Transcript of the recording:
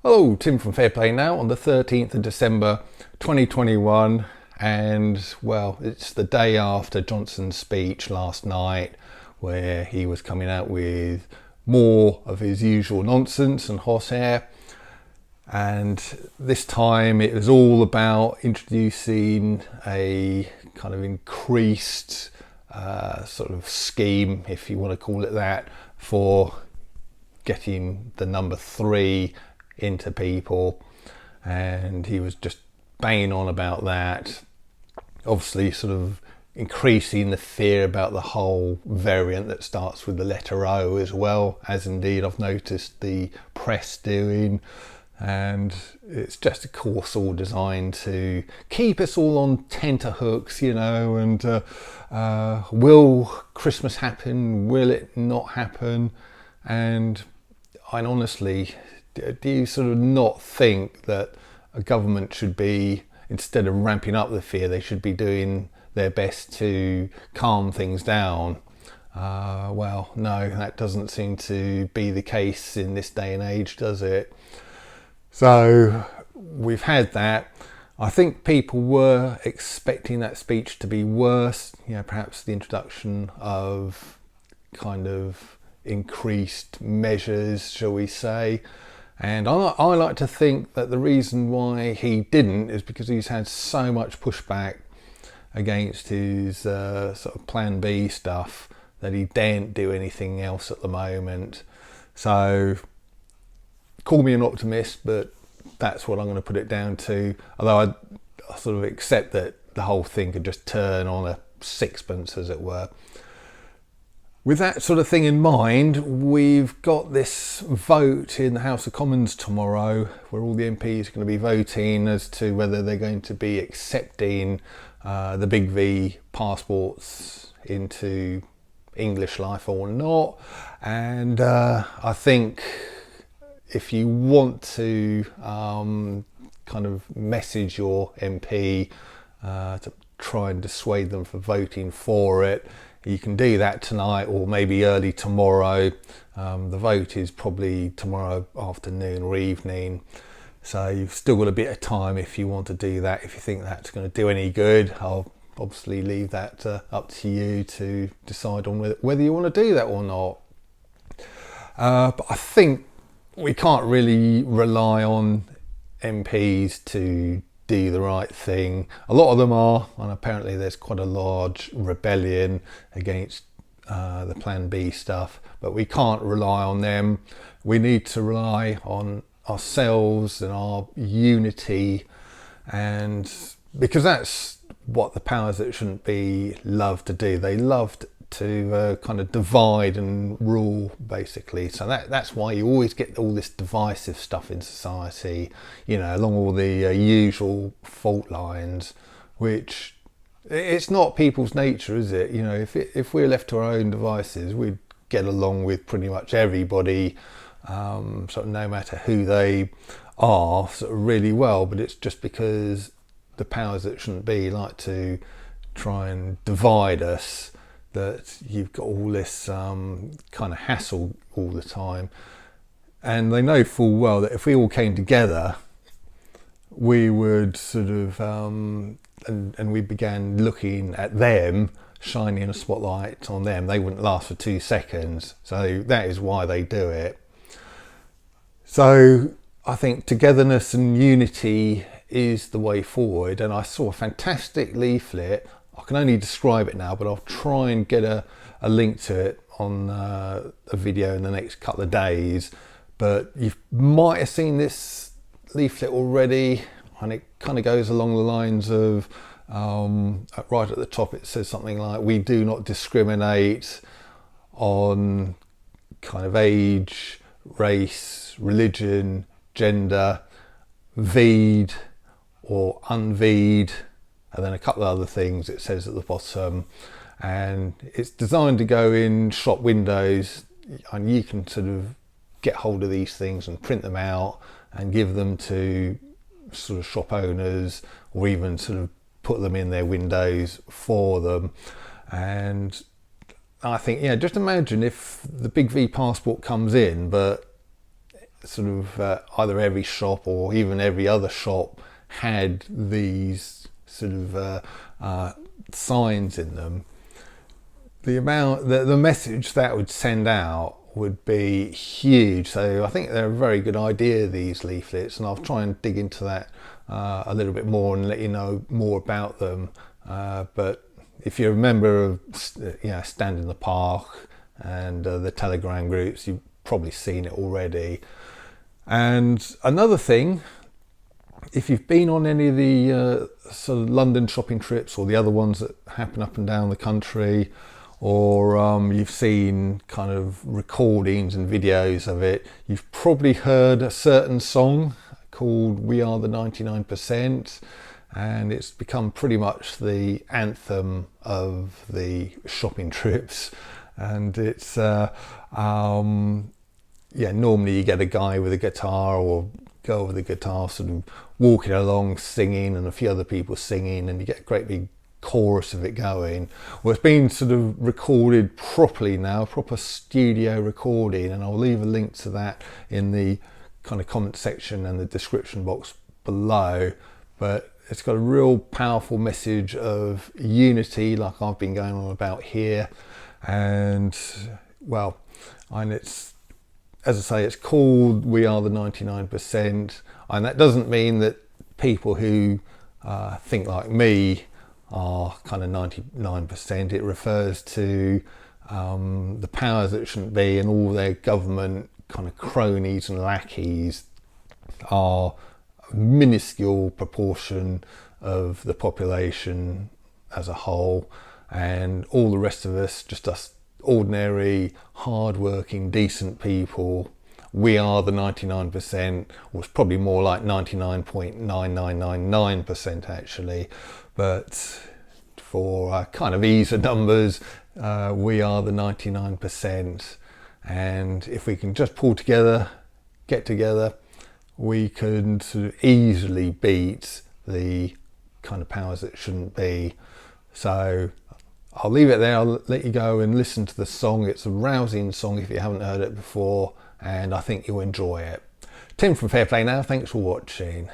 Hello, Tim from Fair Play Now on the 13th of December 2021, and well, it's the day after Johnson's speech last night where he was coming out with more of his usual nonsense and horsehair, and this time it was all about introducing a kind of increased sort of scheme, if you want to call it that, for getting the number 3 into people, and he was just banging on about that, obviously sort of increasing the fear about the whole variant that starts with the letter O as well, as indeed I've noticed the press doing. And it's just a course all designed to keep us all on tenterhooks, you know, and will Christmas happen, will it not happen? And I honestly, do you sort of not think that a government should be, instead of ramping up the fear, they should be doing their best to calm things down? Well, no, that doesn't seem to be the case in this day and age, does it? So we've had that. I think people were expecting that speech to be worse, you know, perhaps the introduction of kind of increased measures, shall we say. And I like to think that the reason why he didn't is because he's had so much pushback against his sort of plan B stuff that he daren't do anything else at the moment. So call me an optimist, but that's what I'm going to put it down to. Although I sort of accept that the whole thing could just turn on a sixpence, as it were. With that sort of thing in mind, we've got this vote in the House of Commons tomorrow where all the MPs are going to be voting as to whether they're going to be accepting the Big V passports into English life or not. And I think if you want to kind of message your MP to try and dissuade them from voting for it, you can do that tonight or maybe early tomorrow. The vote is probably tomorrow afternoon or evening, so you've still got a bit of time if you want to do that. If you think that's going to do any good, I'll obviously leave that up to you to decide on whether you want to do that or not. But I think we can't really rely on MPs to do the right thing. A lot of them are, and apparently there's quite a large rebellion against the Plan B stuff, but we can't rely on them. We need to rely on ourselves and our unity, and because that's what the powers that shouldn't be love to do. They love to kind of divide and rule, basically. So that's why you always get all this divisive stuff in society, you know, along all the usual fault lines, which it's not people's nature, is it? You know, if we're left to our own devices, we'd get along with pretty much everybody, sort of no matter who they are, sort of really well. But it's just because the powers that shouldn't be like to try and divide us that you've got all this kind of hassle all the time. And they know full well that if we all came together, we would sort of and we began looking at them, shining a spotlight on them, they wouldn't last for 2 seconds. So that is why they do it. So I think togetherness and unity is the way forward. And I saw a fantastic leaflet. I can only describe it now, but I'll try and get a link to it on a video in the next couple of days. But you might have seen this leaflet already, and it kind of goes along the lines of right at the top it says something like, we do not discriminate on kind of age, race, religion, gender, V'd or unV'd, and then a couple of other things it says at the bottom. And it's designed to go in shop windows, and you can sort of get hold of these things and print them out and give them to sort of shop owners, or even sort of put them in their windows for them. And I think, yeah, just imagine if the Big V passport comes in, but sort of either every shop or even every other shop had these sort of signs in them, the message that would send out would be huge. So I think they're a very good idea, these leaflets, and I'll try and dig into that a little bit more and let you know more about them. But if you're a member of Stand in the Park and the Telegram groups, you've probably seen it already. And another thing, if you've been on any of the sort of London shopping trips or the other ones that happen up and down the country, or you've seen kind of recordings and videos of it, you've probably heard a certain song called We Are the 99%, and it's become pretty much the anthem of the shopping trips. And it's normally you get a guy with a guitar or girl with a guitar sort of walking along singing, and a few other people singing, and you get a great big chorus of it going. Well, it's been sort of recorded properly now, proper studio recording, and I'll leave a link to that in the kind of comment section and the description box below. But it's got a real powerful message of unity, like I've been going on about here. And well, and it's, as I say, it's called We Are the 99%, and that doesn't mean that people who think like me are kind of 99%. It refers to the powers that shouldn't be, and all their government kind of cronies and lackeys are a minuscule proportion of the population as a whole, and all the rest of us, just us ordinary, hard-working, decent people, we are the 99%, or it's probably more like 99.9999% actually, but for kind of ease of numbers, we are the 99%. And if we can just pull together, get together, we can sort of easily beat the kind of powers that shouldn't be. So I'll leave it there. I'll let you go and listen to the song. It's a rousing song if you haven't heard it before, and I think you'll enjoy it. Tim from Fair Play Now, thanks for watching.